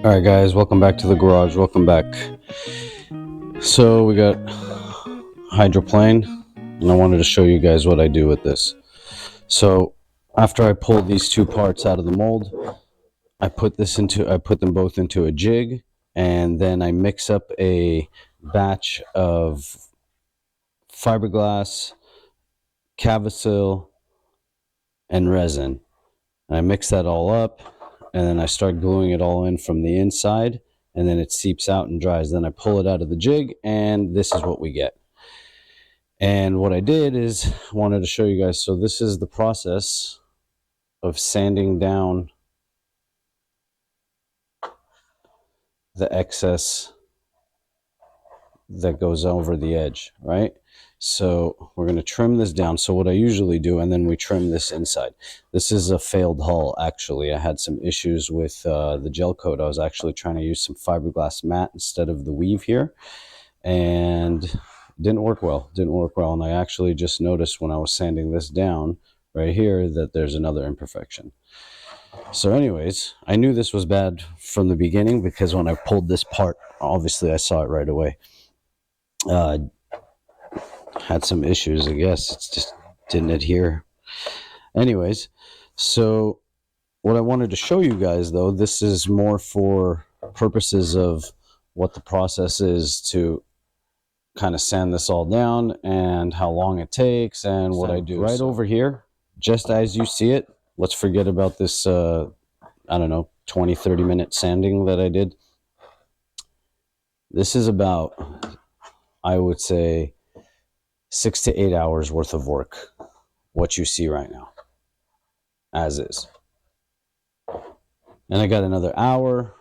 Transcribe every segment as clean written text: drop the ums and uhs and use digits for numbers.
All right, guys, welcome back to the garage. Welcome back. So we got Hydroplane, and I wanted to show you guys what I do with this. So after I pull these two parts out of the mold, I put them both into a jig, and then I mix up a batch of fiberglass, Cavasil, and resin. And I mix that all up, and then I start gluing it all in from the inside, and then it seeps out and dries. Then I pull it out of the jig, and this is what we get. And what I did is wanted to show you guys. So this is the process of sanding down the excess that goes over the edge, right? So we're going to trim this down. So what I usually do, and then we trim this inside. This is a failed hull, actually. I had some issues with the gel coat. I was actually trying to use some fiberglass mat instead of the weave here, and it didn't work well. And I actually just noticed when I was sanding this down right here that there's another imperfection. So anyways, I knew this was bad from the beginning because when I pulled this part, obviously I saw it right away. Had some issues, I guess. It just didn't adhere. Anyways, so what I wanted to show you guys, though, this is more for purposes of what the process is to kind of sand this all down and how long it takes and what I do. Right over here, just as you see it, let's forget about this, I don't know, 20, 30-minute sanding that I did. This is about, I would say, 6 to 8 hours worth of work, what you see right now, as is. And I got another hour,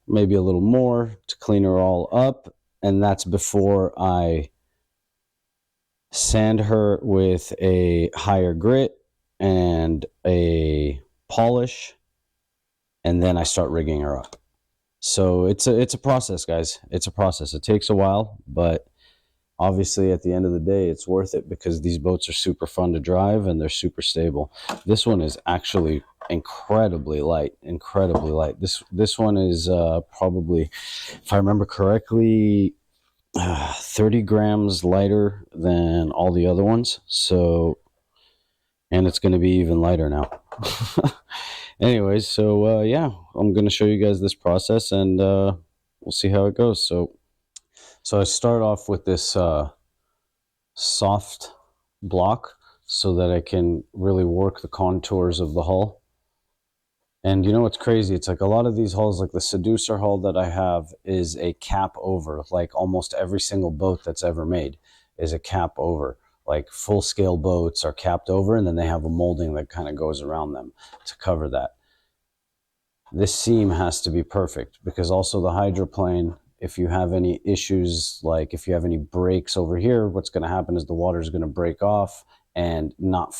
maybe a little more, to clean her all up, and that's before I sand her with a higher grit and a polish, and then I start rigging her up. So it's a process, guys. It's a process. It takes a while, but obviously at the end of the day it's worth it because these boats are super fun to drive and they're super stable. This one is actually incredibly light. This one is probably, if I remember correctly, 30 grams lighter than all the other ones. So, and it's going to be even lighter now. Anyways, so yeah, I'm going to show you guys this process, and we'll see how it goes. So I start off with this soft block so that I can really work the contours of the hull. And you know what's crazy? It's like a lot of these hulls, like the Seducer hull that I have, is a cap over. Like almost every single boat that's ever made is a cap over. Like full scale boats are capped over, and then they have a molding that kind of goes around them to cover that. This seam has to be perfect because also the hydroplane, if you have any issues, like if you have any breaks over here, what's going to happen is the water is going to break off and not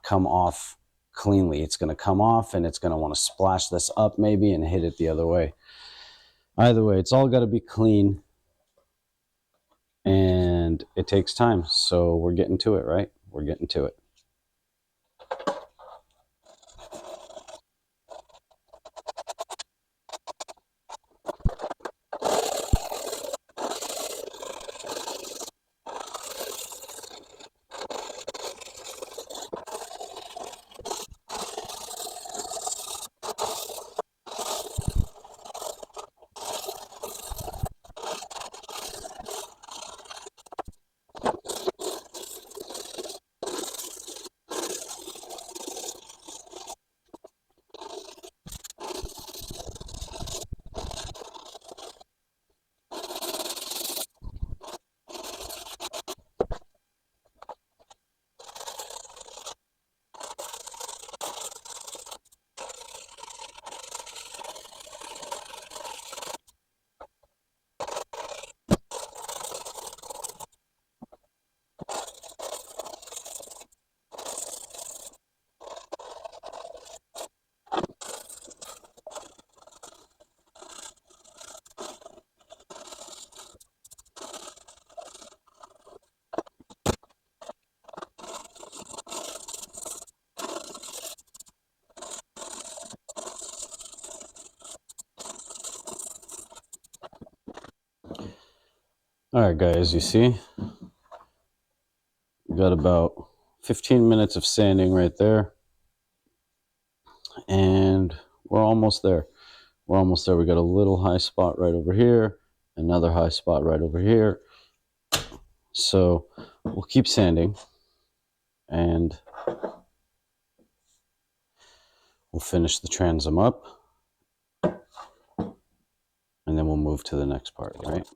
come off cleanly. It's going to come off and it's going to want to splash this up maybe and hit it the other way. Either way, it's all got to be clean, and it takes time. So we're getting to it, right? We're getting to it. All right, guys, you see, we got about 15 minutes of sanding right there, and we're almost there. We're almost there. We got a little high spot right over here, another high spot right over here. So we'll keep sanding, and we'll finish the transom up, and then we'll move to the next part, right?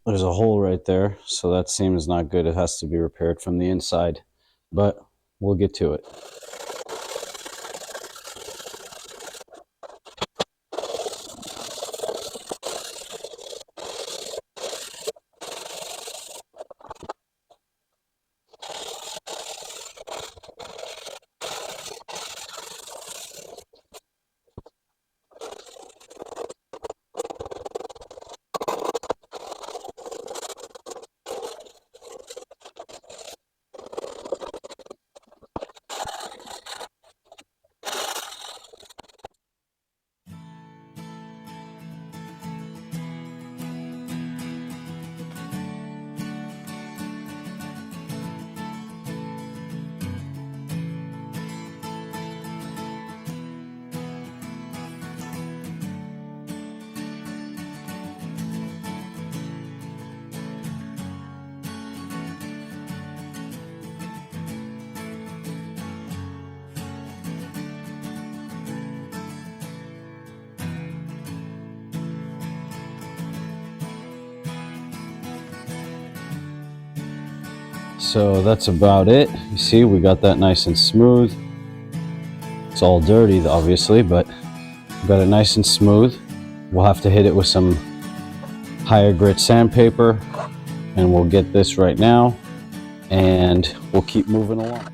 There's a hole right there, so that seam is not good. It has to be repaired from the inside, but we'll get to it. So that's about it. You see, we got that nice and smooth. It's all dirty, obviously, but we got it nice and smooth. We'll have to hit it with some higher grit sandpaper, and we'll get this right now, and we'll keep moving along.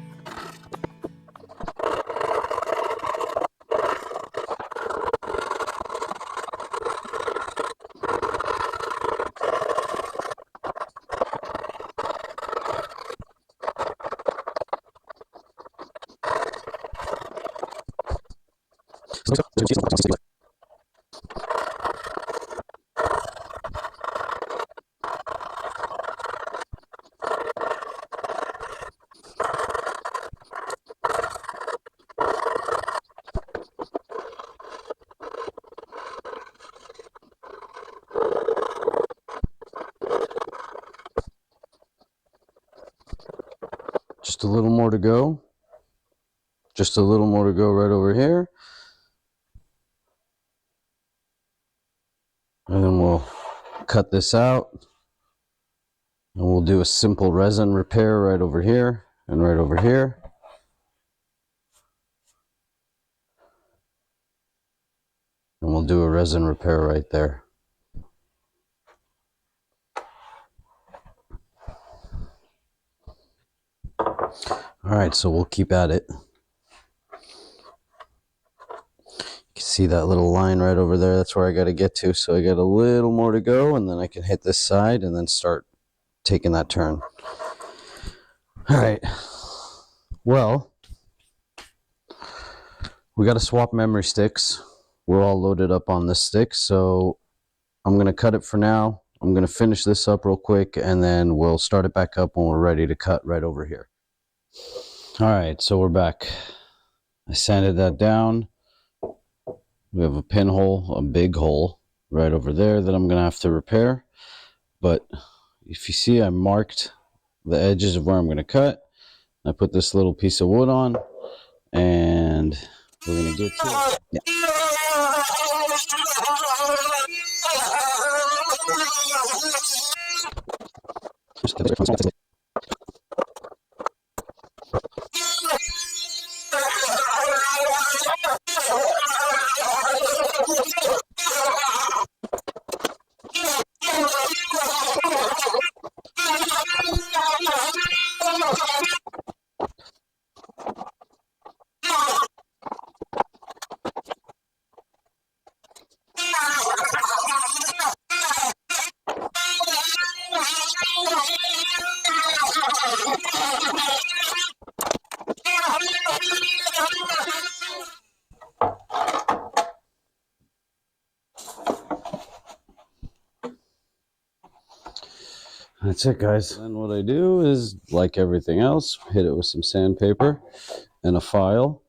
Just a little more to go. Just a little more to go right over here. And then we'll cut this out. And we'll do a simple resin repair right over here and right over here. And we'll do a resin repair right there. All right, so we'll keep at it. You can see that little line right over there. That's where I got to get to. So I got a little more to go, and then I can hit this side and then start taking that turn. All right. Well, we got to swap memory sticks. We're all loaded up on this stick, so I'm going to cut it for now. I'm going to finish this up real quick, and then we'll start it back up when we're ready to cut right over here. All right, so we're back. I sanded that down. We have a pinhole, a big hole right over there that I'm going to have to repair. But if you see, I marked the edges of where I'm going to cut. I put this little piece of wood on, and we're going to get to it. Yeah. That's it, guys. Then what I do is, like everything else, hit it with some sandpaper and a file.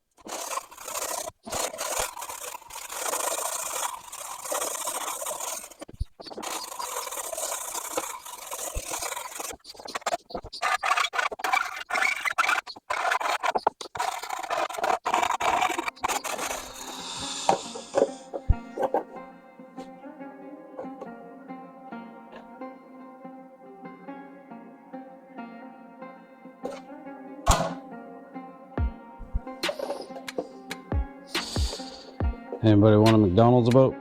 Anybody want a McDonald's boat?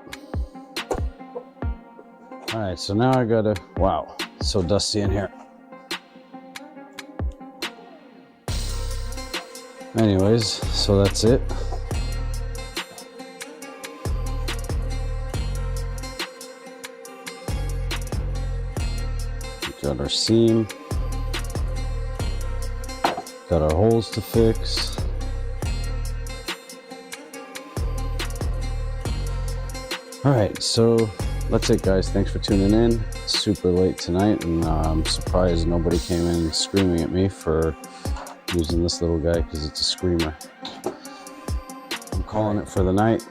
All right, so now I gotta, wow, it's so dusty in here. Anyways, so that's it. Got our seam. Got our holes to fix. All right, so that's it, guys. Thanks for tuning in. It's super late tonight, and I'm surprised nobody came in screaming at me for using this little guy because it's a screamer. I'm calling it for the night.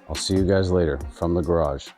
I'll see you guys later from the garage.